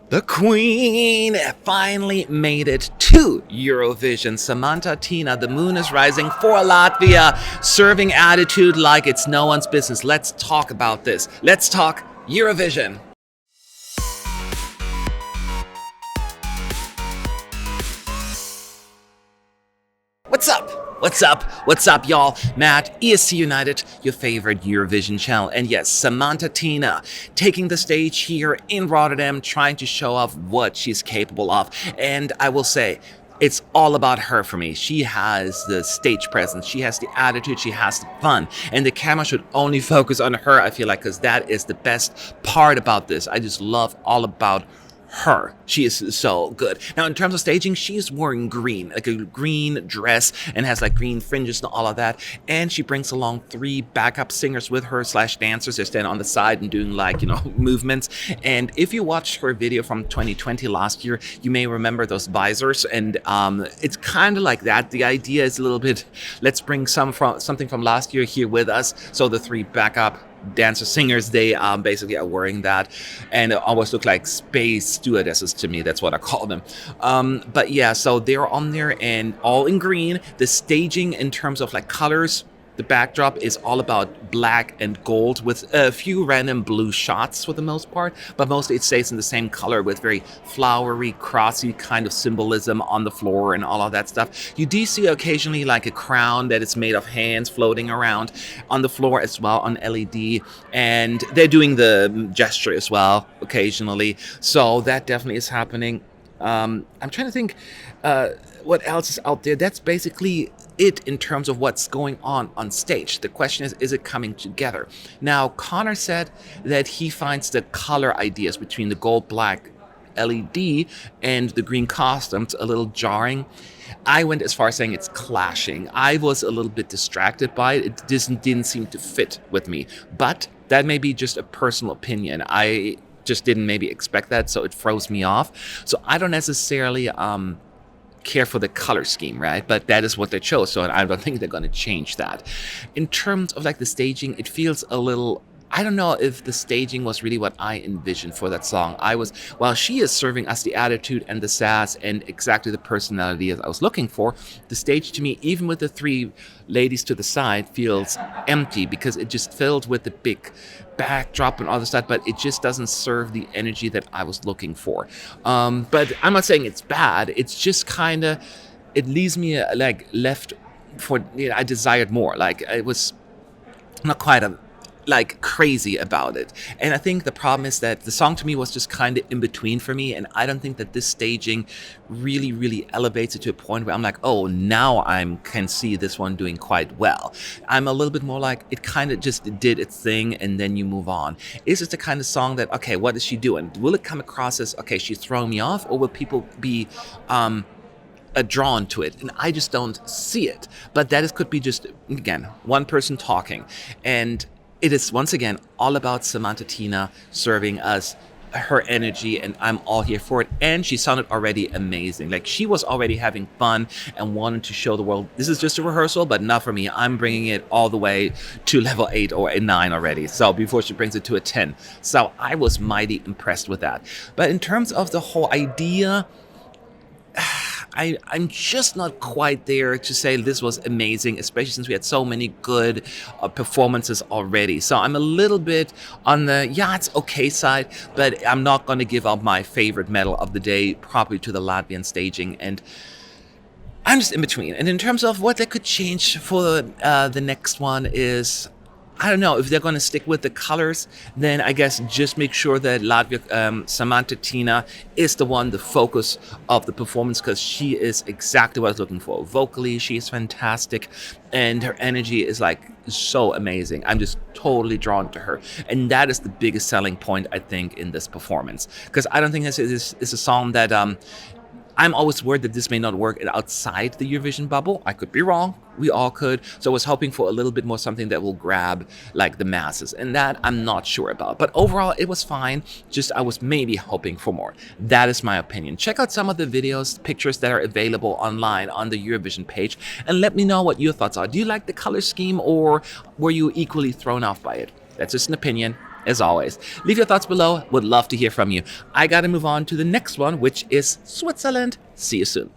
The Queen finally made it to Eurovision. Samanta Tina, the moon is rising for Latvia, serving attitude like it's no one's business. Let's talk about this. Let's talk Eurovision. What's up? What's up? What's up, y'all? Matt, ESC United, your favorite Eurovision channel. And yes, Samanta Tina taking the stage here in Rotterdam, trying to show off what she's capable of. And I will say, it's all about her for me. She has the stage presence, she has the attitude, she has the fun. And the camera should only focus on her, I feel like, because that is the best part about this. I just love all about her. She is so good. Now, in terms of staging, she's wearing green, like a green dress, and has like green fringes and all of that. And she brings along 3 backup singers with her / dancers. They're standing on the side and doing like, movements. And if you watched her video from 2020 last year, you may remember those visors. And it's kind of like that. The idea is a little bit, let's bring something from last year here with us. So the 3 backup dancer singers, they basically are wearing that, and it almost look like space stewardesses to me. That's what I call them. But yeah, so they're on there and all in green. The staging in terms of like colors, the backdrop is all about black and gold with a few random blue shots for the most part, but mostly it stays in the same color with very flowery, crossy kind of symbolism on the floor and all of that stuff. You do see occasionally like a crown that is made of hands floating around on the floor as well on LED, and they're doing the gesture as well occasionally. So that definitely is happening. I'm trying to think what else is out there. That's basically it in terms of what's going on stage. The question is it coming together? Now, Connor said that he finds the color ideas between the gold black LED and the green costumes a little jarring. I went as far as saying it's clashing. I was a little bit distracted by it. It didn't seem to fit with me, but that may be just a personal opinion. I just didn't maybe expect that, so it froze me off. So I don't necessarily care for the color scheme, right? But that is what they chose, so I don't think they're going to change that. In terms of like the staging, it feels a little, I don't know if the staging was really what I envisioned for that song. While she is serving us the attitude and the sass and exactly the personality as I was looking for, the stage to me, even with the 3 ladies to the side, feels empty because it just filled with the big backdrop and all this stuff, but it just doesn't serve the energy that I was looking for. But I'm not saying it's bad. It's just kind of, it leaves me like left for, I desired more. Like it was not quite like crazy about it. And I think the problem is that the song to me was just kind of in between for me, and I don't think that this staging really elevates it to a point where I'm like, oh, now I can see this one doing quite well. I'm a little bit more like, it kind of just did its thing and then you move on. Is it the kind of song that, okay, what is she doing? Will it come across as, okay, she's throwing me off, or will people be drawn to it? And I just don't see it. But could be just, again, one person talking. And it is, once again, all about Samanta Tina serving us her energy, and I'm all here for it. And she sounded already amazing. Like, she was already having fun and wanted to show the world, this is just a rehearsal, but not for me. I'm bringing it all the way to level 8 or a 9 already. So before she brings it to a 10. So I was mighty impressed with that. But in terms of the whole idea, I'm just not quite there to say this was amazing, especially since we had so many good performances already. So I'm a little bit on the, it's okay side, but I'm not going to give up my favorite medal of the day probably to the Latvian staging. And I'm just in between. And in terms of what they could change for the next one is, I don't know, if they're going to stick with the colors, then I guess just make sure that Latvia, Samanta Tina is the focus of the performance, because she is exactly what I was looking for. Vocally, she is fantastic, and her energy is like so amazing. I'm just totally drawn to her. And that is the biggest selling point, I think, in this performance. Because I don't think this is a song that I'm always worried that this may not work outside the Eurovision bubble. I could be wrong. We all could. So I was hoping for a little bit more something that will grab like the masses, and that I'm not sure about. But overall, it was fine. Just I was maybe hoping for more. That is my opinion. Check out some of the videos, pictures that are available online on the Eurovision page, and let me know what your thoughts are. Do you like the color scheme, or were you equally thrown off by it? That's just an opinion. as always. Leave your thoughts below. Would love to hear from you. I gotta move on to the next one, which is Switzerland. See you soon.